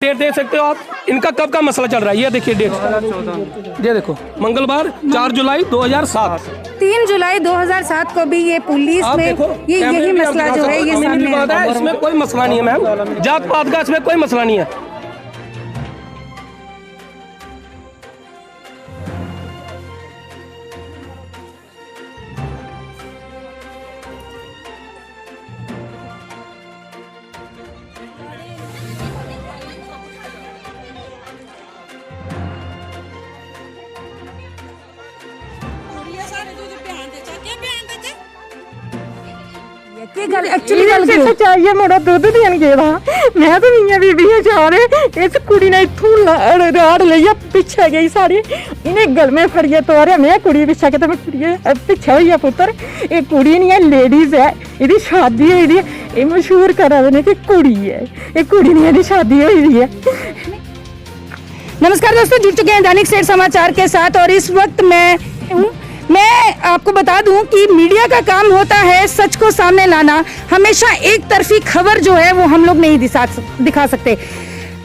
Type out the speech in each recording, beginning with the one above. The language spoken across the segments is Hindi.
डेट देख सकते हो आप, इनका कब का मसला चल रहा है। ये देखिए डेट, ये देखो मंगलवार 4 जुलाई 2007, 3 जुलाई 2007 को भी ये पुलिस में ये यही मसला जो है ये सामने आया है। इसमें कोई मसला नहीं है मैम, जात पात का इसमें कोई मसला नहीं है। एक्चुअली चाहिए मुड़ा दुध देन गया मैं तो मियां बीबी जा रहे इस कुड़ी ने इथों राड़ लिया पिछे गई सारी इन्हें गल में फड़िए तोरे मैं कुड़ी पिछा के कुड़ी पिछे हुई है पुत्र ये कुड़ी नहीं है लेडीज है इसकी शादी हुई है ये मशहूर करा देने की कुड़ी है ये कुड़ी नहीं है शादी हुई है। नमस्कार दोस्तों, जुड़ चुके हैं दैनिक सेठ समाचार के साथ और इस वक्त मैं आपको बता दूं कि मीडिया का काम होता है सच को सामने लाना। हमेशा एक तरफी खबर जो है वो हम लोग नहीं दिखा सकते।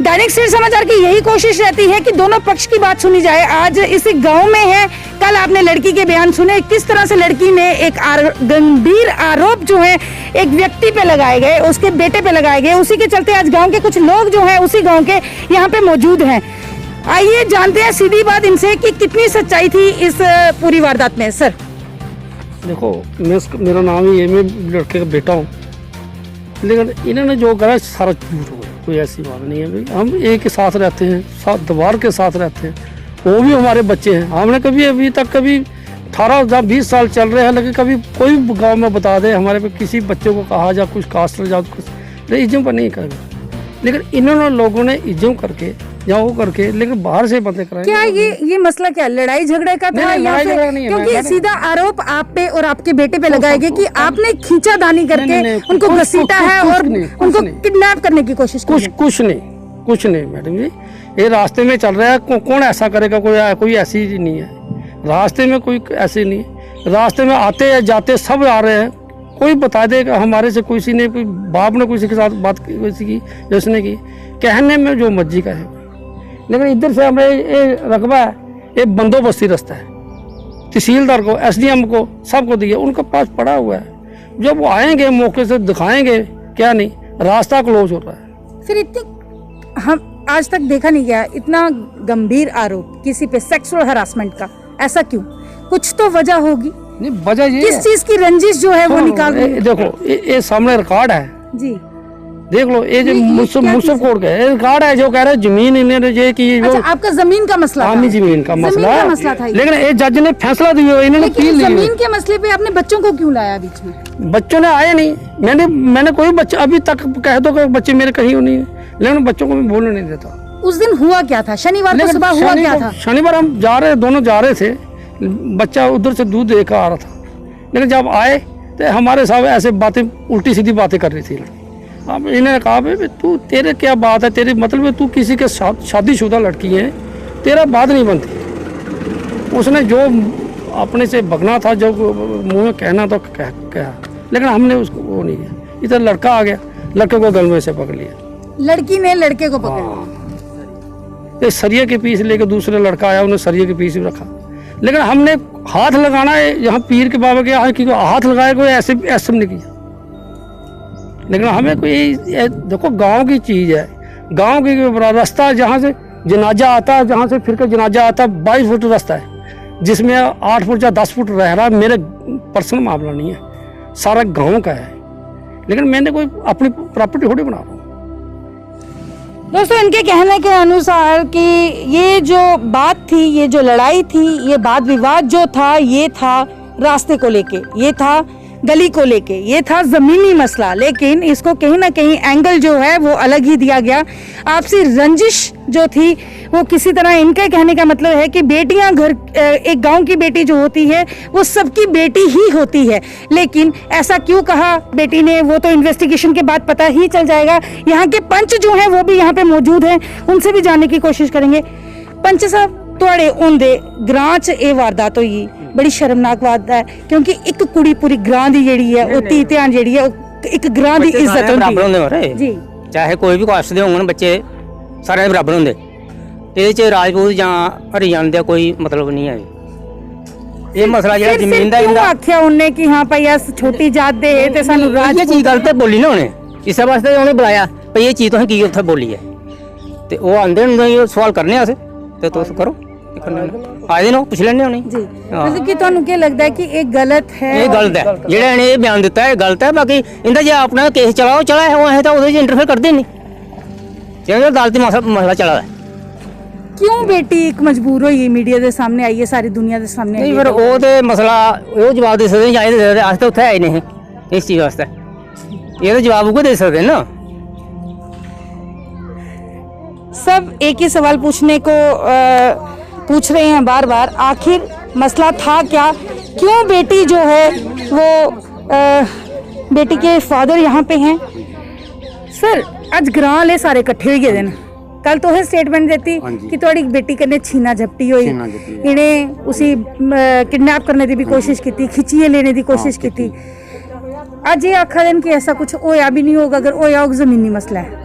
दैनिक सेठ समाचार की यही कोशिश रहती है कि दोनों पक्ष की बात सुनी जाए। आज इस गांव में है, कल आपने लड़की के बयान सुने किस तरह से लड़की ने एक गंभीर आरोप जो है एक व्यक्ति पे लगाए गए, उसके बेटे पे लगाए गए। उसी के चलते आज गाँव के कुछ लोग जो है उसी गाँव के यहाँ पे मौजूद हैं। आइए जानते हैं सीधी बात इनसे कि कितनी सच्चाई थी इस पूरी वारदात में। सर देखो, मेरा नाम ही है, मैं लड़के का बेटा हूँ, लेकिन इन्होंने जो करा सारा झूठ हो, कोई ऐसी बात नहीं है भाई। हम एक के साथ रहते हैं, साथ दीवार के साथ रहते हैं, वो भी हमारे बच्चे हैं। हमने कभी अभी तक कभी 18 या 20 साल चल रहे हैं, लेकिन कभी कोई गाँव में बता दे हमारे पे किसी बच्चे को कहा जा कुछ कास्ट जा कुछ इज्जत पर नहीं करेगा। लेकिन इन्होंने लोगों ने इज्जत करके या वो करके, लेकिन बाहर से बंदे कराए। क्या ये मसला क्या लड़ाई झगड़े का था या फिर क्योंकि सीधा आरोप आप पे और आपके बेटे पे लगाया गया कि आपने खींचातानी करके उनको घसीटा है और उनको किडनैप करने की कोशिश की? कुछ नहीं मैडम जी, ये रास्ते में चल रहा है, कौन ऐसा करेगा? कोई ऐसी नहीं है रास्ते में, कोई ऐसी नहीं है रास्ते में। आते या जाते सब आ रहे हैं, कोई बता देगा हमारे से किसी ने, कोई बाप ने किसी के साथ बात की जिसने की, कहने में जो मर्जी का है। लेकिन इधर से हमें ये रकबा है, ये बंदोबस्ती रास्ता है, तहसीलदार को, एसडीएम को, सबको दिया, उनके पास पड़ा हुआ है। जब वो आएंगे मौके से दिखाएंगे, क्या नहीं रास्ता क्लोज हो रहा है। फिर इतनी हम आज तक देखा नहीं गया इतना गंभीर आरोप किसी पे सेक्सुअल हरासमेंट का, ऐसा क्यों? कुछ तो वजह होगी। नहीं, वजह ये किस चीज की रंजिश जो है वो निकाल रही है? देखो, ये सामने रिकॉर्ड है जी, देख लो, ये जो मुसफ कोर्ट का रिकॉर्ड है जो कह रहा है जमीन इन्होंने ये की। अच्छा, आपका जमीन का मसला था? जमीन का मसला था, लेकिन ये जज ने फैसला दिया, इन्होंने जमीन के मसले पे आपने बच्चों को क्यों लाया बीच में? बच्चों ने आए नहीं, मैंने कोई बच्चा अभी तक कह दो कि बच्चे मेरे कहीं नहीं है, लेकिन बच्चों को मैं बोलने नहीं देता। उस दिन हुआ क्या था? शनिवार को सुबह हुआ क्या था? शनिवार हम दोनों जा रहे थे, बच्चा उधर से दूध लेकर आ रहा था, लेकिन जब आए तो हमारे साथ ऐसे बातें उल्टी सीधी बातें कर रही थी। अब इन्होंने कहा भाई तू, तेरे क्या बात है, तेरी मतलब तू किसी के साथ शादीशुदा लड़की है, तेरा बात नहीं बनती। उसने जो अपने से भगना था, जो मुंह में कहना था कहा, लेकिन हमने उसको वो नहीं किया। इधर लड़का आ गया, लड़के को गल में से पकड़ लिया, लड़की ने लड़के को पकड़ लिया। सरिये के पीस लेके दूसरे लड़का आया, उन्हें सरिये के पीस भी रखा, लेकिन हमने हाथ लगाना है यहाँ पीर के बाबा के यहाँ कि हाथ लगाए, कोई ऐसे नहीं किया। लेकिन हमें कोई देखो, गांव की चीज़ है, गांव की रास्ता जहाँ से जनाजा आता है, जहाँ से फिर का जनाजा आता है, 22 फुट रास्ता है, जिसमें 8 फुट या 10 फुट रह रहा है। मेरे पर्सनल मामला नहीं है, सारा गांव का है, लेकिन मैंने कोई अपनी प्रॉपर्टी थोड़ी बना रहा हूँ। दोस्तों, इनके कहने के अनुसार कि ये जो बात थी, ये जो लड़ाई थी, ये वाद विवाद जो था, ये था रास्ते को लेके, ये था गली को लेके, ये था जमीनी मसला। लेकिन इसको कहीं ना कहीं एंगल जो है वो अलग ही दिया गया। आपसी रंजिश जो थी वो किसी तरह, इनके कहने का मतलब है कि बेटियां एक गांव की बेटी जो होती है वो सबकी बेटी ही होती है। लेकिन ऐसा क्यों कहा बेटी ने, वो तो इन्वेस्टिगेशन के बाद पता ही चल जाएगा। यहाँ के पंच जो है वो भी यहाँ पे मौजूद हैं, उनसे भी जानने की कोशिश करेंगे। पंच साहब, थोड़े उनदे ग्रां च ये वारदात हुई, बड़ी शर्मनाक बात है, क्योंकि एक कुड़ी पूरी ग्रां दी जेड़ी है वो धी ध्यान जेड़ी है एक ग्रां दी इज्जत होंदी है जी। चाहे कोई भी कास्ट दे होंगे बच्चे, सारे बराबर होंगे। ये च राजपूत या हरियाण का कोई मतलब नहीं है। ये मसला जो जमीन का क्यों आख्या उन्हें कि हाँ भाई अस छोटी जात दे ते सानू ये राजपूत चीज़ गलत बोली ना उन्हें, इस वास्ते उन्हें बुलाया भाई ये चीज़ तुसें की उत्थे बोली है। तो वो आंदे न सवाल करने अस ते तुस करो आए दिन पुछ लैने उन्हें। जी मतलब कि तुहानू क्या लगता है कि ये गलत है? ये गलत है जेड़ा इन्हें ये बयान दिता है गलत है। बाकी इनका जो अपना केस चला वो चला है, वो असें तो उहदे च इंटरफेयर करते नहीं क्योंकि अदालती मसला चला है। क्यों बेटी एक मजबूर होई मीडिया के सामने आई है, सारी दुनिया के सामने आई नहीं है? फिर वो तो मसला वो जवाब दे सकते चाहे दे सकते, अस तो उत्थे आए नहीं इस चीज़ वास्ते, ये तो जवाब उनको दे सकते ना। सब एक ही सवाल पूछने को पूछ रहे हैं बार बार, आखिर मसला था क्या? क्यों बेटी जो है वो बेटी के फादर यहाँ पे हैं? सर अज ग्रां ले सारे इकट्ठे हो गए न, कल तो है स्टेटमेंट देती कि थोड़ी बेटी कन्ने छीना झपटी हुई, इन्हें उसी किडनैप करने की भी कोशिश की, खिचिए लेने की कोशिश की थी। अज ये आखा देन कि ऐसा कुछ होया भी नहीं होगा, अगर होया होगा जमीनी मसला है।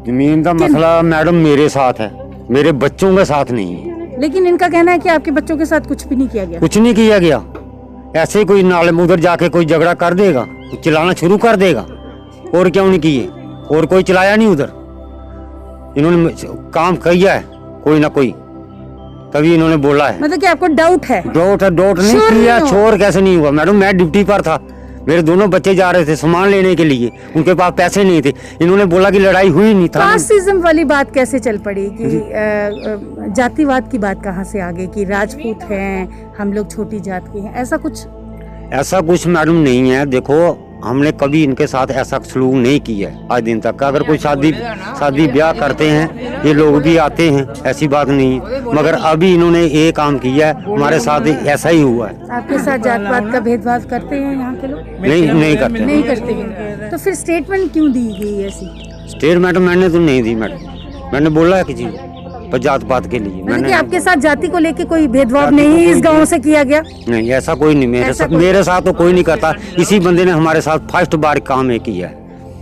जमीन का मसला मैडम मेरे साथ है, मेरे बच्चों के साथ नहीं है। लेकिन इनका कहना है कि आपके बच्चों के साथ कुछ भी नहीं किया गया। कुछ नहीं किया गया, ऐसे ही कोई नाले में उधर जाके कोई झगड़ा कर देगा, चलाना शुरू कर देगा, और क्यों नहीं किए, और कोई चलाया नहीं उधर। इन्होंने काम किया है कोई ना कोई, तभी इन्होंने बोला है। मतलब कि आपको डाउट है? डाउट है, डाउट नहीं किया, छोर कैसे नहीं हुआ मैडम। मैं ड्यूटी पर था, मेरे दोनों बच्चे जा रहे थे सामान लेने के लिए, उनके पास पैसे नहीं थे, इन्होंने बोला कि लड़ाई हुई नहीं था। कास्टिज्म वाली बात कैसे चल पड़ी कि जातिवाद की बात कहाँ से आ गई कि राजपूत हैं हम लोग छोटी जात के हैं? ऐसा कुछ मैडम नहीं है। देखो हमने कभी इनके साथ ऐसा सलूक नहीं किया है आज दिन तक। अगर कोई शादी ब्याह करते हैं ये लोग भी आते हैं, ऐसी बात नहीं है, मगर अभी इन्होंने ये काम किया है, हमारे साथ ऐसा ही हुआ है। आपके साथ जात-पात का भेदभाव करते हैं यहाँ के लोग? नहीं करते। नहीं करते हैं। तो फिर स्टेटमेंट क्यों दी गई ऐसी? स्टेटमेंट मैंने तो नहीं दी मैडम, मैंने बोला है किसी पर जात पात के लिए। मतलब कि आपके साथ जाति को लेके कोई भेदभाव नहीं इस गांव से किया गया? नहीं, ऐसा कोई नहीं। मेरे साथ तो कोई नहीं करता, इसी बंदे ने हमारे साथ फर्स्ट बार काम है किया है।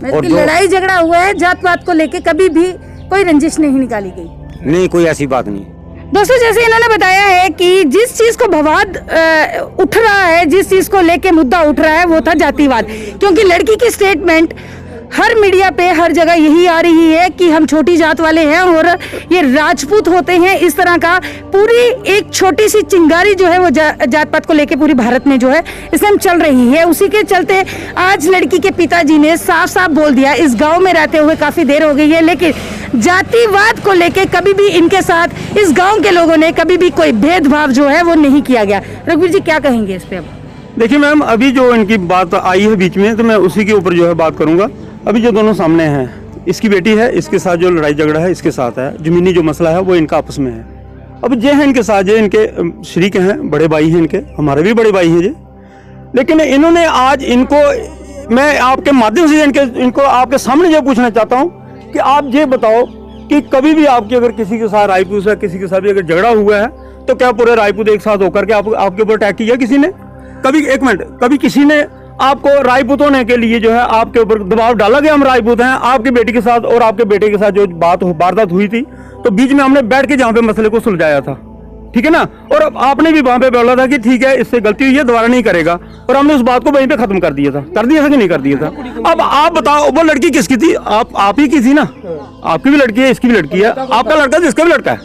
मतलब कि लड़ाई झगड़ा हुआ है जात पात को लेके, कभी भी कोई रंजिश नहीं निकाली गई? नहीं, कोई ऐसी बात नहीं। दोस्तों जैसे इन्होंने बताया है कि जिस चीज को विवाद उठ रहा है, जिस चीज को लेके मुद्दा उठ रहा है वो था जातिवाद, क्योंकि लड़की की स्टेटमेंट हर मीडिया पे हर जगह यही आ रही है कि हम छोटी जात वाले हैं और ये राजपूत होते हैं। इस तरह का पूरी एक छोटी सी चिंगारी जो है वो जात पात को लेके पूरी भारत में जो है इसमें चल रही है। उसी के चलते आज लड़की के पिताजी ने साफ साफ बोल दिया, इस गांव में रहते हुए काफी देर हो गई है, लेकिन जातिवाद को लेके कभी भी इनके साथ इस गाँव के लोगों ने कभी भी कोई भेदभाव जो है वो नहीं किया गया। रघुवीर जी क्या कहेंगे इस पे? अब देखिए मैम, अभी जो इनकी बात आई है बीच में, तो मैं उसी के ऊपर जो है बात करूंगा। अभी जो दोनों सामने हैं, इसकी बेटी है, इसके साथ जो लड़ाई झगड़ा है इसके साथ है, जमीनी जो मसला है वो इनका आपस में है। अब ये है इनके साथ, ये इनके शरीक हैं, बड़े भाई हैं इनके, हमारे भी बड़े भाई हैं ये। लेकिन इन्होंने आज इनको, मैं आपके माध्यम से इनको आपके सामने ये पूछना चाहता हूँ कि आप ये बताओ कि कभी भी आपकी अगर किसी के साथ राजपूत से किसी के साथ भी अगर झगड़ा हुआ है तो क्या पूरे राजपूत एक साथ होकर के आपके ऊपर अटैक किया किसी ने? कभी, एक मिनट, कभी किसी ने आपको राजपूत होने के लिए जो है आपके ऊपर दबाव डाला गया? हम राजपूत हैं, आपकी बेटी के साथ और आपके बेटे के साथ जो वारदात हुई थी तो बीच में हमने बैठ के जहाँ पे मसले को सुलझाया था, ठीक है ना? और आपने भी वहाँ पे बोला था कि ठीक है इससे गलती हुई है, दोबारा नहीं करेगा, और हमने उस बात को वहीं पे खत्म कर दिया था कि नहीं कर दिया था? अब आप बताओ वो लड़की किसकी थी? आप ही की थी ना? आपकी भी लड़की है, इसकी भी लड़की है, आपका लड़का है, इसका भी लड़का है,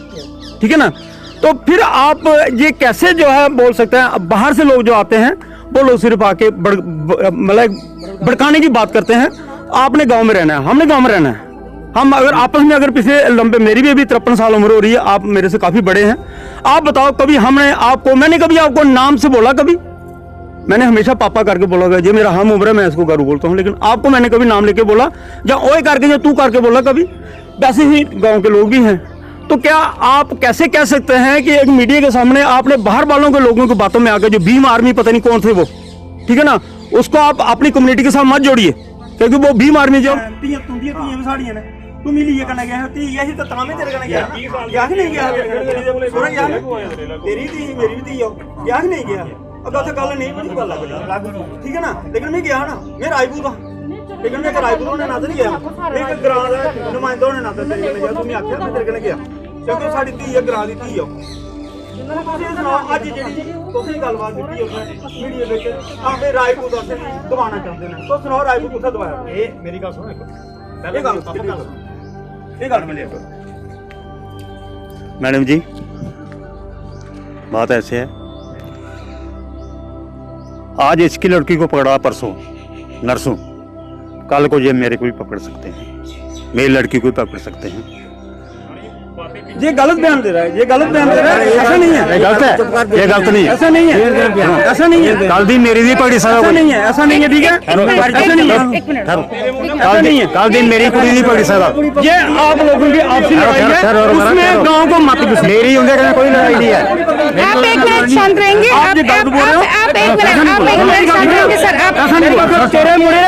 ठीक है ना? तो फिर आप ये कैसे जो है बोल सकते हैं? बाहर से लोग जो आते हैं वो लोग सिर्फ आके मतलब भड़काने की बात करते हैं। आपने गांव में रहना है, हमने गांव में रहना है। हम अगर आपस में अगर पिछले लंबे, मेरी भी अभी 53 साल उम्र हो रही है, आप मेरे से काफी बड़े हैं, आप बताओ कभी मैंने कभी आपको नाम से बोला? कभी मैंने हमेशा पापा करके बोला गया, ये मेरा हम उम्र है, मैं इसको गारू बोलता हूँ, लेकिन आपको मैंने कभी नाम लेके बोला या ओए करके या तू करके बोला कभी? वैसे ही गाँव के लोग भी हैं। तो क्या आप कैसे कह सकते हैं कि एक मीडिया के सामने आपने बाहर वालों के लोगों की बातों में आकर, जो भीम आर्मी पता नहीं कौन थे वो, ठीक है ना, उसको आप अपनी कम्युनिटी के साथ मत जोड़िए, क्योंकि वो भीम आर्मी जो तू मिली ये करना गया है, यही तो तमाम तेरे करना गया क्या नहीं गया तेरी थी मेरी भी थी क्या नहीं गया। अब तो गल नहीं बनी, ठीक है ना, लेकिन मैं गया ना, मैं राजपूत लेकिन मैं रायपुर होने नाते नहीं गया एक ग्रां दा नुमाइंदा होने नाते तेरे कन्नै गया तू मैं आख्या मैं तेरे कन्नै गया क्योंकि साडी धी है ग्रां दी धी है ਤੁਸੀਂ ਸੁਣਾਓ ਅੱਜ ਜਿਹੜੀ ਤੁਸੀਂ ਗੱਲਬਾਤ ਕੀਤੀ ਉਸ ਵੀਡੀਓ ਵਿੱਚ ਆਵੇ ਰਾਏਪੁਰ ਦਾ ਅਸੀਂ ਦਵਾਉਣਾ ਚਾਹੁੰਦੇ ਨੇ ਤੁਸੀਂ ਸੁਣਾਓ ਰਾਏਪੁਰ ਕਿੱਥੇ ਦਵਾਇਆ ਇਹ ਮੇਰੀ ਗੱਲ ਸੁਣੋ ਇੱਕ ਪਹਿਲੇ ਗੱਲ ਇਹ ਗੱਲ ਮੈਂ ਲਿਆ मैडम जी बात ऐसे है आज इसकी लड़की को पकड़ा परसों नरसों कल को ये मेरे को भी पकड़ सकते हैं मेरी लड़की को भी पकड़ सकते हैं ये गलत बयान दे रहा है ये गलत बयान दे रहा है ऐसा नहीं है ये गलत है ये गलत नहीं है ऐसा नहीं है ऐसा नहीं है कल दी मेरी भी पकड़ी ऐसा नहीं है ऐसा नहीं है ठीक है ऐसा नहीं है कल दिन मेरी कुड़ी नहीं पकड़ी सका ये आप लोगों की आपसी लड़ाई है उसमें गांव को मत घुस मेरी उनके कोई लड़ाई नहीं है आप एक मिनट शांत रहेंगे आप एक मिनट शांत रहेंगे सर आप तेरे मुड़े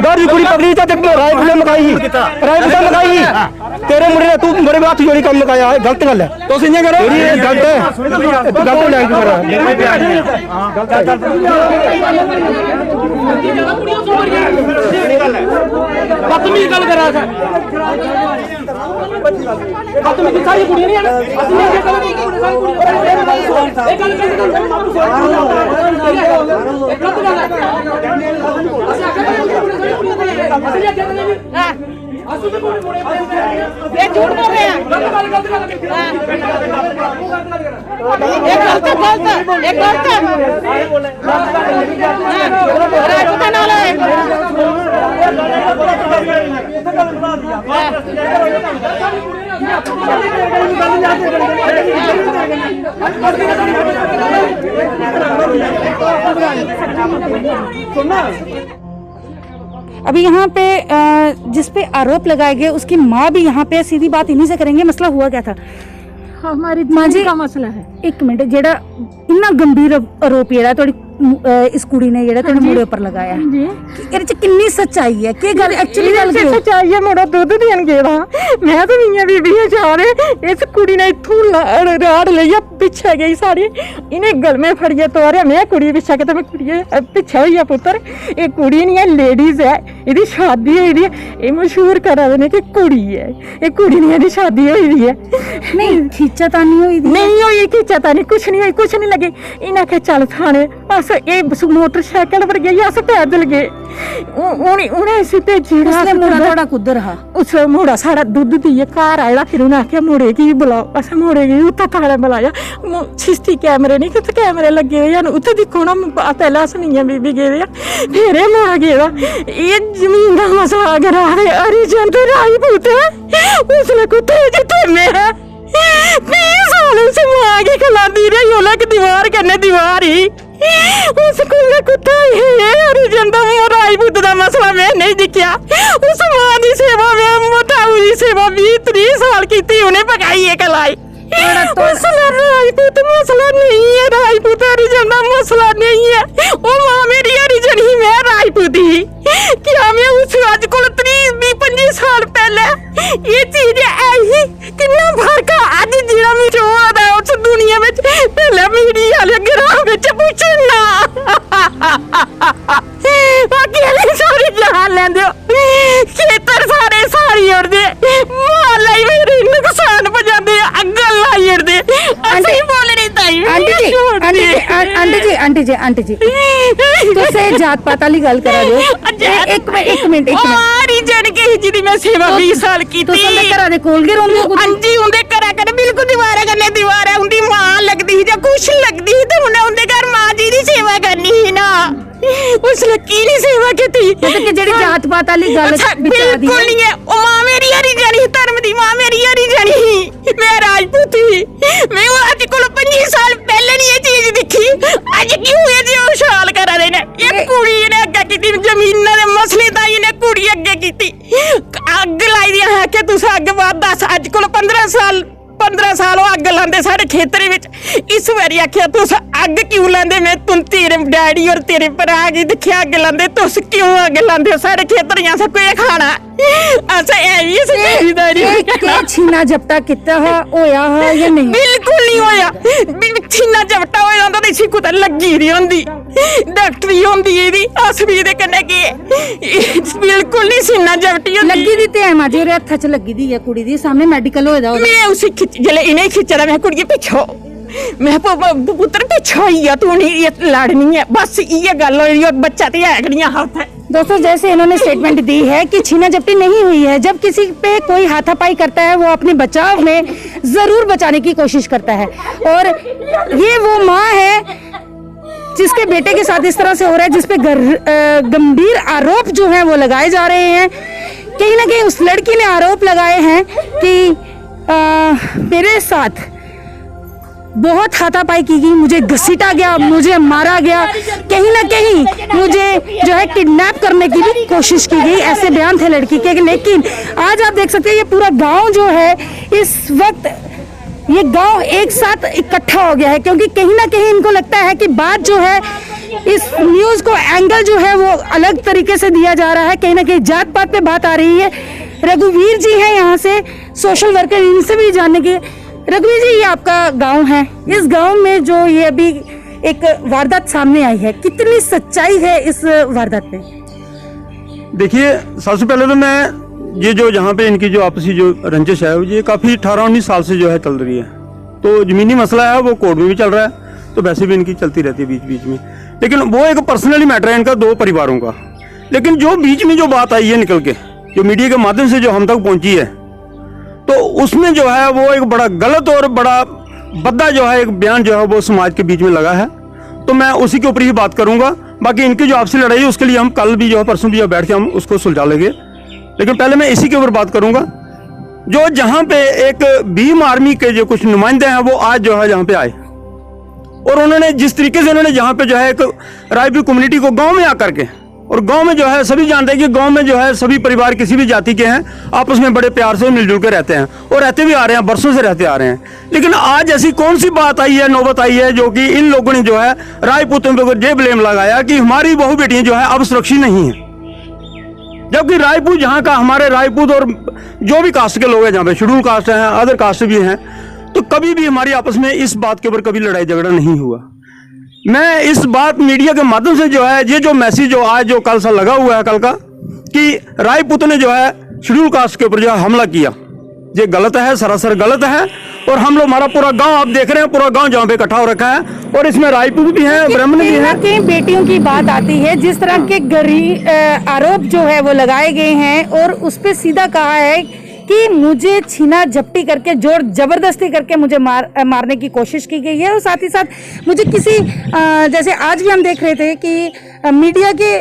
गौरी कुड़ी पकड़ी था देख रायपुर मकाई तेरे मुड़े तू बड़े बात जोड़ी कम मकाया है गलत गल है तो इयां करो ये गलत है गलत लैंग्वेज कर रहा बदतमीज गल कर रहा है बदतमीज सारी कुड़ियां नहीं है असली ये गलत है सारी कुड़ियां एक गल ये झूठ बोल रहे हैं अभी यहाँ पे जिस पे आरोप लगाए गए उसकी माँ भी यहाँ पे सीधी बात इन्हीं से करेंगे मसला हुआ क्या था हमारी माँ जी का मसला है एक मिनट जेड़ा इन्ना गंभीर आरोप जेड़ा थोड़ी इस कुड़ी ने जेड़ा तेरे मुंडे ऊपर लगाया है जी ਇਹਦੇ ਚ ਕਿੰਨੀ ਸੱਚਾਈ ਹੈ ਕੀ ਗੱਲ ਐਕਚੁਅਲੀ ਗੱਲ ਕੀ ਸੱਚਾਈ ਹੈ ਮੁੰਡਾ ਦੁੱਧ ਦੇਣ ਗਿਆ ਮੈਂ ਤਾਂ ਮੀਆਂ ਬੀਬੀਆਂ ਜਾ ਰਹੇ ਇਸ ਕੁੜੀ ਨੇ ਇੱਥੋਂ ਰਾੜ ਲਈ ਆ ਪਿੱਛੇ ਗਈ ਸਾਰੀ ਇਹਨੇ ਗਲਮੇ ਫੜੀਏ ਤੋਰਿਆ ਮੈਂ ਕੁੜੀ ਪਿੱਛੇ ਕਿਤੇ ਮੈਂ ਕੁੜੀ ਪਿੱਛੇ ਹੋਈ ਆ ਪੁੱਤਰ ਇਹ ਕੁੜੀ ਨਹੀਂ ਹੈ ਲੇਡੀਜ਼ ਹੈ ਇਹਦੀ ਸ਼ਾਦੀ ਹੋਈ ਦੀ ਹੈ ਇਹ ਮਸ਼ਹੂਰ ਕਰਾ ਦੇ ਨੇ ਕਿ ਕੁੜੀ ਹੈ ਇਹ ਕੁੜੀ ਨਹੀਂ ਇਹਦੀ ਸ਼ਾਦੀ ਹੋਈ ਦੀ ਹੈ ਨਹੀਂ ਖਿੱਚਾਤਾਨੀ ਹੋਈ ਨਹੀਂ ਹੋਈ ਖਿੱਚਾਤਾਨੀ ਕੁਛ ਨਹੀਂ ਹੋਈ ਕੁਛ ਨਹੀਂ ਲੱਗੇ ਇਹਨਾਂ ਕੇ ਚੱਲ ਥਾਣੇ ਬਸ ਇਹ मोटरसाइकिल पर गई अस पैदल गए उन्हें इसी भेजी उसने मुड़ा थोड़ा कुदर रहा उस मुड़ा साड़ा दुध दिए घर आया फिर उन्हें आख्या मुड़े की बुलाओ अस मुड़े की उत्थे थाने बुलाया सिस्टी कैमरे नहीं कि कैमरे लगे हुए हैं उत्थे दिक्खो ना पहले अस नहीं बीबी गए फिर मुड़ा गया ये जमीन का मसला अगर हरिजन तो राजपूत उसने कुत्ते जिते मैं 20 साल से मां की खिलाती रही ओला की दीवार करने दीवार ही उस कुत्ता हरिजन का राजपूत का मसला मैं नहीं दिखा उस मां की सेवा में मोटाऊ की सेवा 20-30 साल की उन्हें पकाई है कलाई राजपूत मसला नहीं है राजपूत हरिजन का मसला नहीं है वो मां मेरी हरिजन ही मैं राजपूत ही क्या मैं उस अज को 30-25 साल पहले ये चीज ऐसी कितना फर्क है अज जिहड़ा मिठो होदा उस दुनिया में पहले मीडिया वाले ग्रां विच पूछना अकेले सारी जान लेंदे खेतर सारे सारी उड़दे माल लाई मेरे नुकसान पजांदे अग्गल लाई उड़दे असि बोलनी ताई आंटी जी तुसे जात पात वाली गल करा दो एक मिनट हरिजन के जिदी मैं सेवा 20 साल की तुसे उनदे घरा दे कोल गए रोंदे कुछ हांजी उनदे घरा कने बिल्कुल दीवारा कन्ने दीवार है उनदी मां लगदी ही जां कुछ लगदी ही ते उन्हें उनदे घर मां जी दी सेवा करनी ही ना उस लकी नी सेवा कीती मतलब कि जेड़ी जात पात वाली गल बिल्कुल नहीं है ओ मां मेरी हरिजन ही धर्म दी मां मेरी हरिजन ही मैं राजपूत ही मैं आज कोल 25 साल पहले नहीं ये चीज दिखी आज क्यों ये जो उछाल करा दे ने ये कुड़ी ने अग्गे कीती जमीनां दे मसले ताई ने कुड़ी अग्गे कीती अग लाई दी है कि तुस अग बात दस आज कोल 15 साल अग लांदे सारे खेतर विच इस बारी आख्या तुस अग क्यों लांदे? मैं तुम तेरे डैडी और तेरे भरा की दिखिया अग लांदे, तुस क्यों अग लांदे हो? साढ़े खेतरियां से कोई खाना असा ऐ समझदारी के छीना झपटा किता होया है या नहीं? बिल्कुल नहीं होया। छीना झपटा होया होंदा ते इसी कुतै लगी दी होंदी, डॉक्टरी होंदी एदी असबी दे कन्नै की बिल्कुल नहीं छीना झपटी होंदी। लगी दी ते है माजे रे हत्था च लगी दी है कुड़ी दी, सामने मेडिकल होए दा। मैं उसी जले इन्हें खिंचना, मैं कुड़ी पिछो मैं पुत्र पिछो ही आ, तू नहीं ये लड़नी है बस ये गल होई और बच्चा ते है गड़ियां हाथ है। दोस्तों जैसे इन्होंने स्टेटमेंट दी है कि छीना झपटी नहीं हुई है, जब किसी पे कोई हाथापाई करता है वो अपने बचाव में जरूर बचाने की कोशिश करता है, और ये वो माँ है जिसके बेटे के साथ इस तरह से हो रहा है, जिसपे गंभीर आरोप जो है वो लगाए जा रहे हैं। कहीं ना कहीं उस लड़की ने आरोप लगाए हैं कि मेरे साथ बहुत हाथापाई की गई, मुझे घसीटा गया, मुझे मारा गया, कहीं ना कहीं मुझे जो है किडनैप करने की भी कोशिश की गई, ऐसे बयान थे लड़की के। लेकिन आज आप देख सकते हैं ये पूरा गांव जो है इस वक्त ये गांव एक साथ इकट्ठा हो गया है, क्योंकि कहीं ना कहीं इनको लगता है कि बात जो है इस न्यूज को एंगल जो है वो अलग तरीके से दिया जा रहा है, कहीं ना कहीं जात पात पे बात आ रही है। रघुवीर जी हैं यहाँ से सोशल वर्कर, इनसे भी जानने की। रघुवीर जी ये आपका गांव है, इस गांव में जो ये अभी एक वारदात सामने आई है, कितनी सच्चाई है इस वारदात में? देखिए, सबसे पहले तो मैं ये जो जहाँ पे इनकी जो आपसी जो रंजिश है ये काफ़ी 18-19 साल से जो है चल रही है। तो ज़मीनी मसला है वो कोर्ट में भी चल रहा है, तो वैसे भी इनकी चलती रहती है बीच बीच में, लेकिन वो एक पर्सनली मैटर है इनका, दो परिवारों का। लेकिन जो बीच में जो बात आई है निकल के, जो मीडिया के माध्यम से जो हम तक पहुँची है, तो उसमें जो है वो एक बड़ा गलत और बड़ा बद्दा जो है एक बयान जो है वो समाज के बीच में लगा है। तो मैं उसी के ऊपर ही बात करूंगा। बाकी इनकी जो आपसी लड़ाई है उसके लिए हम कल भी जो है परसों भी जो बैठ के हम उसको सुलझा लेंगे, लेकिन पहले मैं इसी के ऊपर बात करूंगा। जो जहां पे एक भीम आर्मी के जो कुछ नुमाइंदे हैं वो आज जो है यहाँ पे आए, और उन्होंने जिस तरीके से उन्होंने जहाँ पे जो है एक रायपुर कम्युनिटी को गाँव में आकर के, और गांव में जो है सभी जानते हैं कि गांव में जो है सभी परिवार किसी भी जाति के हैं, आपस में बड़े प्यार से मिलजुल के रहते हैं, और रहते भी आ रहे हैं, बरसों से रहते आ रहे हैं। लेकिन आज ऐसी कौन सी बात आई है, नौबत आई है, जो कि इन लोगों ने जो है राजपूतों पर ये ब्लेम लगाया कि हमारी बहु बेटियां जो है अब सुरक्षित नहीं है। जबकि राजपूत जहाँ का, हमारे राजपूत और जो भी कास्ट के लोग हैं, जहाँ पे शेड्यूल कास्ट हैं, अदर कास्ट भी हैं, तो कभी भी हमारी आपस में इस बात के ऊपर कभी लड़ाई झगड़ा नहीं हुआ। मैं इस बात मीडिया के माध्यम से जो है ये जो मैसेज जो आज जो कल सा लगा हुआ है कल का, कि राजपूत ने जो है शेड्यूल कास्ट के ऊपर जो है हमला किया, ये गलत है, सरासर गलत है। और हम लोग, हमारा पूरा गांव आप देख रहे हैं, पूरा गांव जहाँ पे इकट्ठा हो रखा है, और इसमें राजपूत भी हैं, ब्राह्मण भी हैं। कहीं बेटियों की बात आती है, जिस तरह के आरोप जो है वो लगाए गए हैं, और उस पर सीधा कहा है कि मुझे छीना झपटी करके, जोर जबरदस्ती करके मुझे मारने की कोशिश की गई है, और साथ ही साथ मुझे किसी जैसे आज भी हम देख रहे थे कि मीडिया के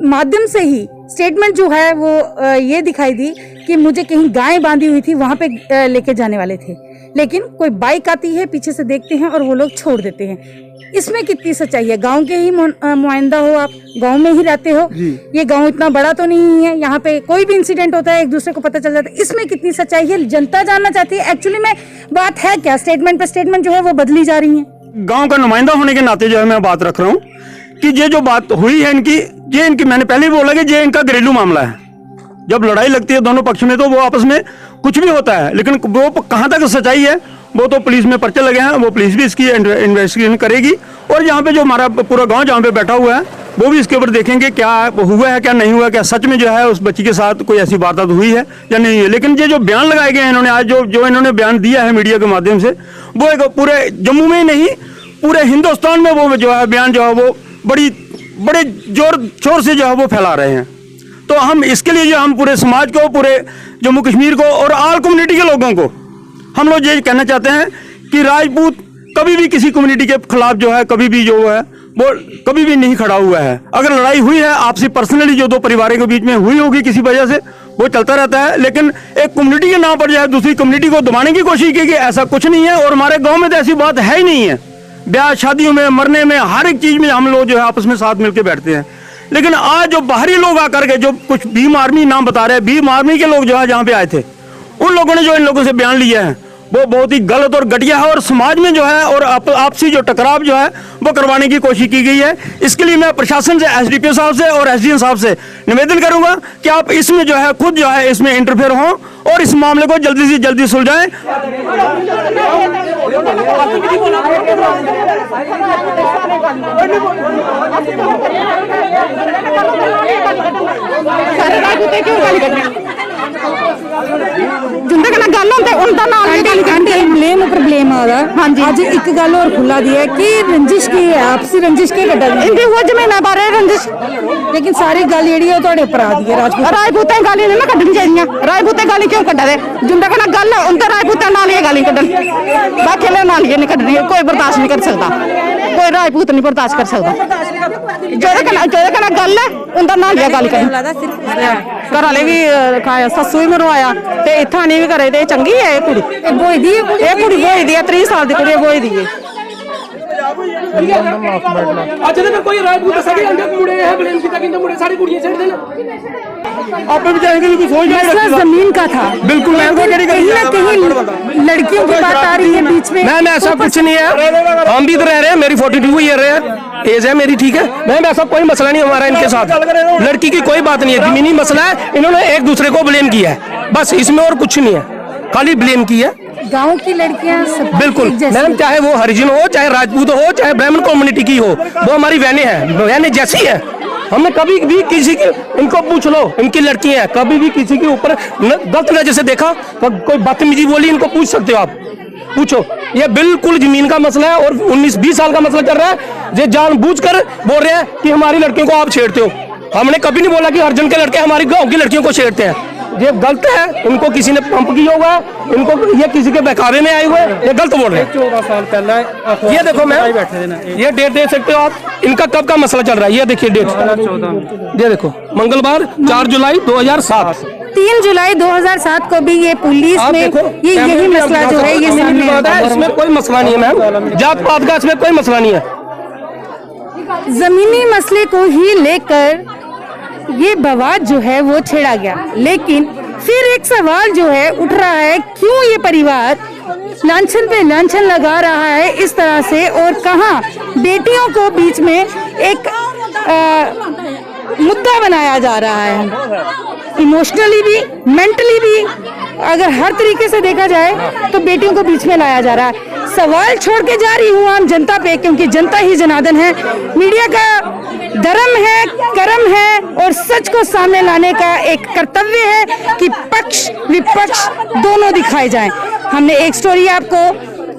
माध्यम से ही स्टेटमेंट जो है वो ये दिखाई दी कि मुझे कहीं गाय बांधी हुई थी, वहां पे लेके जाने वाले थे, लेकिन कोई बाइक आती है, पीछे से देखते हैं और वो लोग छोड़ देते हैं। इसमें कितनी सच्चाई है? गांव के ही नुमाइंदा हो आप, गांव में ही रहते हो, ये गांव इतना बड़ा तो नहीं है, यहाँ पे कोई भी इंसिडेंट होता है एक दूसरे को पता चल जाता है। इसमें कितनी सच्चाई है, जनता जानना चाहती है एक्चुअली में बात है क्या? स्टेटमेंट पे स्टेटमेंट जो है वो बदली जा रही है। गांव का नुमाइंदा होने के नाते जो है मैं बात रख रहा हूँ कि ये जो बात हुई है इनकी, ये इनकी, मैंने पहले ही बोला कि ये इनका घरेलू मामला है। जब लड़ाई लगती है दोनों पक्ष में तो वो आपस में कुछ भी होता है, लेकिन वो कहाँ तक सच्चाई है वो तो पुलिस में पर्चे लगे हैं, वो पुलिस भी इसकी इन्वेस्टिगेशन करेगी, और यहाँ पे जो हमारा पूरा गांव जहाँ पे बैठा हुआ है वो भी इसके ऊपर देखेंगे क्या हुआ है, क्या नहीं हुआ, क्या सच में जो है उस बच्ची के साथ कोई ऐसी वारदात हुई है या नहीं है। लेकिन ये जो बयान लगाए गए हैं इन्होंने आज, जो इन्होंने बयान दिया है मीडिया के माध्यम से, वो एक पूरे जम्मू में ही नहीं पूरे हिंदुस्तान में वो जो है बयान जो है वो बड़े जोर शोर से जो है वो फैला रहे हैं। तो हम इसके लिए जो हम पूरे समाज को, पूरे जम्मू कश्मीर को और ऑल कम्युनिटी के लोगों को हम लोग ये कहना चाहते हैं कि राजपूत कभी भी किसी कम्युनिटी के खिलाफ जो है कभी भी जो है वो कभी भी नहीं खड़ा हुआ है। अगर लड़ाई हुई है आपसी पर्सनली जो दो परिवारों के बीच में हुई होगी किसी वजह से, वो चलता रहता है, लेकिन एक कम्युनिटी के नाम पर जो है दूसरी कम्युनिटी को दबाने की कोशिश की, ऐसा कुछ नहीं है। और हमारे गाँव में तो ऐसी बात है ही नहीं है। ब्याह शादियों में, मरने में, हर एक चीज में हम लोग जो है आपस में साथ मिलकर बैठते हैं। लेकिन आज जो बाहरी लोग आकर के जो कुछ भीम आर्मी नाम बता रहे हैं, भीम आर्मी के लोग जो है जहाँ पे आए थे, उन लोगों ने जो इन लोगों से बयान लिया है वो बहुत ही गलत और घटिया है और समाज में जो है और आपसी जो टकराव जो है वो करवाने की कोशिश की गई है। इसके लिए मैं प्रशासन से, एसडीपीओ साहब से और एसडीएम साहब से निवेदन करूंगा कि आप इसमें जो है खुद जो है इसमें इंटरफेयर हों और इस मामले को जल्दी से जल्दी सुलझाएं। जिंदे कन्नै गल होंदे उनदा नाम ब्लेम ऊपर ब्लेम आ रहा हाँ जी आज एक गल और खुला दी है कि रंजिश की है आपसी रंजिश के कटा दी इंदी वो जमीना बारे रंजिश लेकिन सारी गल जेहड़ी है तुहाडे उपर आ दी है राजपूतें गाली नहीं ना कड्ढनी चाहिए। राजपूतें गाली क्यों कड्ढा दे जिंदे कन्नै गल है उनते राजपूतें नाल ही गाली कड्ढन बाकी ने नाल नहीं कड्ढनी कोई बर्दाश्त नहीं कर सकता कोई राजपूत नहीं बर्दाश्त कर सकता जेहदे कन्नै गल है उनदा नाल ही गाली कड्ढन घर वाले भी खाया सस्सू भी मरवाया ते इत्थां नहीं भी करे ते चंगी है ये कुड़ी बोई दी ये कुड़ी बोई दी है 30 साल दी कुड़ी बोई दी है। ਅੱਜ ਤੱਕ ਕੋਈ ਰਾਜਪੂਤ ਸਗੇ ਅੰਡੇ ਮੁੰਡੇ ਇਹ ਬਲੇਮ ਕੀਤਾ ਕਿ ਮੁੰਡੇ ਸਾਡੀ ਕੁੜੀਆਂ ਛੱਡ ਦੇਣ आप भी चाहेंगे कि सोच मसला जमीन का था बिल्कुल कहीं ना कहीं लड़कियों की बात आ रही है बीच में मैम ऐसा कुछ नहीं है, हम भी इधर रह रहे हैं, मेरी 42 ईयर है एज है मेरी, ठीक है मैम, ऐसा कोई मसला नहीं हमारा इनके साथ, लड़की की कोई बात नहीं है, जमीनी मसला है, इन्होंने एक दूसरे को ब्लेम किया है बस, इसमें और कुछ नहीं है, खाली ब्लेम किया। गांव की लड़कियां सब बिल्कुल मैम, चाहे वो हरिजन हो, चाहे राजपूत हो, चाहे ब्राह्मण कम्युनिटी की हो, वो हमारी बहनें हैं, बहनें जैसी है। हमने कभी भी किसी की, इनको पूछ लो, इनकी लड़की है, कभी भी किसी के ऊपर गलत नजर से देखा, कोई बदतमीजी बोली, इनको पूछ सकते हो आप, पूछो। ये बिल्कुल जमीन का मसला है और 19-20 साल का मसला चल रहा है। ये जानबूझकर बोल रहे हैं कि हमारी लड़कियों को आप छेड़ते हो। हमने कभी नहीं बोला कि हरिजन के लड़के हमारी गाँव की लड़कियों को छेड़ते हैं, ये गलत है। इनको किसी ने पंप किया होगा, इनको ये किसी के बहकावे में आए हुए, ये गलत बोल रहे हैं। 14 साल पहले ये देखो मैम, ये डेट देख सकते हो आप, इनका कब का मसला चल रहा है, ये देखिए डेट, ये देखो मंगलवार 4 जुलाई 2007। 3 जुलाई 2007 को भी ये पुलिस में ये यही मसला जो है ये सामने आता है। इसमें कोई मसला नहीं है मैम, जात पात का इसमें कोई मसला नहीं है। जमीनी मसले को ही लेकर ये बवाद जो है वो छेड़ा गया, लेकिन फिर एक सवाल जो है उठ रहा है, क्यों ये परिवार लांछन पे लांछन लगा रहा है इस तरह से, और कहां बेटियों को बीच में एक मुद्दा बनाया जा रहा है, इमोशनली भी, मेंटली भी, अगर हर तरीके से देखा जाए तो बेटियों को बीच में लाया जा रहा है। सवाल छोड़ के जा रही हूँ आम जनता पे, क्योंकि जनता ही जनार्दन है, मीडिया का धर्म है, कर्म है और सच को सामने लाने का एक कर्तव्य है कि पक्ष विपक्ष दोनों दिखाए जाएं। हमने एक स्टोरी आपको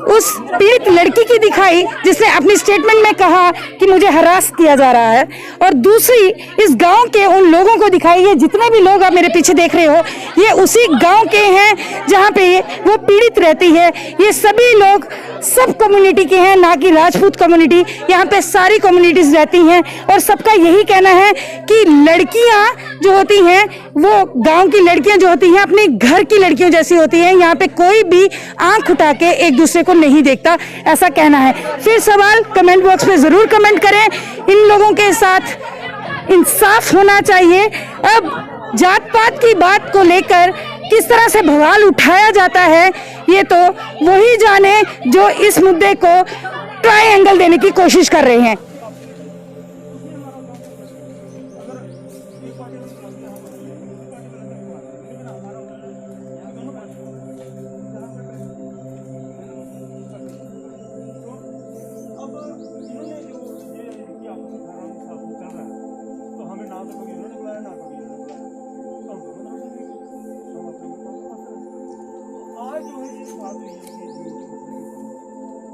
उस पीड़ित लड़की की दिखाई जिसने अपनी स्टेटमेंट में कहा कि मुझे हरास किया जा रहा है, और दूसरी इस गांव के उन लोगों को दिखाई है, जितने भी लोग आप मेरे पीछे देख रहे हो ये उसी गांव के हैं जहां पे वो पीड़ित रहती है। ये सभी लोग सब कम्युनिटी के हैं, ना कि राजपूत कम्युनिटी, यहाँ पे सारी कम्युनिटीज रहती हैं और सबका यही कहना है कि लड़कियां जो होती हैं वो गांव की लड़कियां जो होती हैं अपने घर की लड़कियों जैसी होती हैं, यहाँ पे कोई भी आंख उठा के एक दूसरे को नहीं देखता, ऐसा कहना है। फिर सवाल कमेंट बॉक्स में जरूर कमेंट करें, इन लोगों के साथ इंसाफ होना चाहिए। अब जात पात की बात को लेकर किस तरह से बवाल उठाया जाता है ये तो वही जाने जो इस मुद्दे को ट्रायंगल देने की कोशिश कर रहे हैं।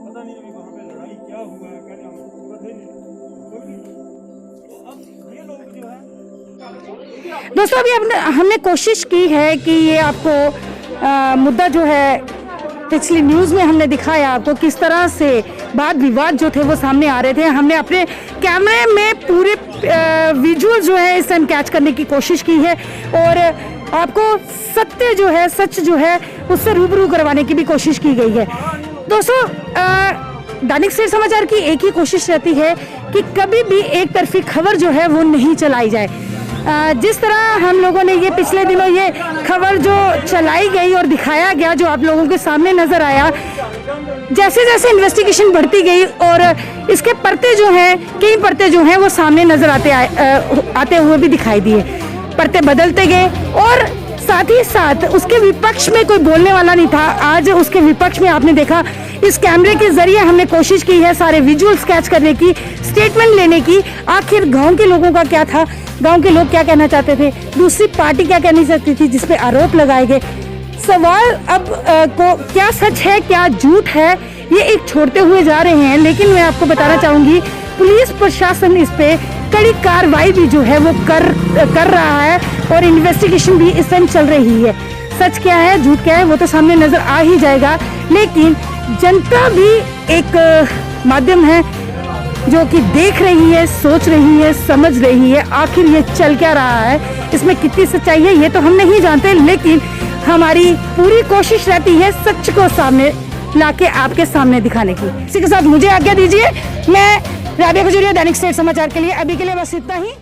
पता नहीं अभी वहाँ पे लड़ाई क्या हुआ है, क्या पता ही नहीं, तो अब ये लोग जो है। दोस्तों अभी हमने कोशिश की है कि ये आपको मुद्दा जो है पिछली न्यूज में हमने दिखाया आपको किस तरह से वाद विवाद जो थे वो सामने आ रहे थे। हमने अपने कैमरे में पूरे विजुअल जो है इस टाइम कैच करने की कोशिश की है और आपको सत्य जो है, सच जो है उससे रूबरू करवाने की भी कोशिश की गई है। दोस्तों दैनिक सवेरा समाचार की एक ही कोशिश रहती है कि कभी भी एक तरफी खबर जो है वो नहीं चलाई जाए। जिस तरह हम लोगों ने ये पिछले दिनों ये खबर जो चलाई गई और दिखाया गया, जो आप लोगों के सामने नजर आया, जैसे जैसे इन्वेस्टिगेशन बढ़ती गई और इसके परते जो हैं, कई परते जो हैं वो सामने नजर आते हुए भी दिखाई दिए। परते बदलते गए और साथ ही साथ उसके विपक्ष में कोई बोलने वाला नहीं था। आज उसके विपक्ष में आपने देखा, इस कैमरे के जरिए हमने कोशिश की है सारे विजुअल्स कैच करने की, स्टेटमेंट लेने की, आखिर गांव के लोगों का क्या था, गांव के लोग क्या कहना चाहते थे, दूसरी पार्टी क्या कहनी चाहती थी, जिसपे आरोप लगाए गए। सवाल अब को क्या सच है क्या झूठ है, ये एक छोड़ते हुए जा रहे हैं। लेकिन मैं आपको बताना चाहूंगी, पुलिस प्रशासन इस पे कड़ी कार्रवाई भी जो है वो कर रहा है और इन्वेस्टिगेशन भी इस टाइम चल रही है। सच क्या है झूठ क्या है वो तो सामने नजर आ ही जाएगा, लेकिन जनता भी एक माध्यम है जो कि देख रही है, सोच रही है, समझ रही है आखिर ये चल क्या रहा है, इसमें कितनी सच्चाई है ये तो हम नहीं जानते, लेकिन हमारी पूरी कोशिश रहती है सच को सामने लाके आपके सामने दिखाने की। इसी के साथ मुझे आज्ञा दीजिए। मैं राबिया खजूरिया, दैनिक स्टेट समाचार के लिए अभी के लिए बस इतना ही।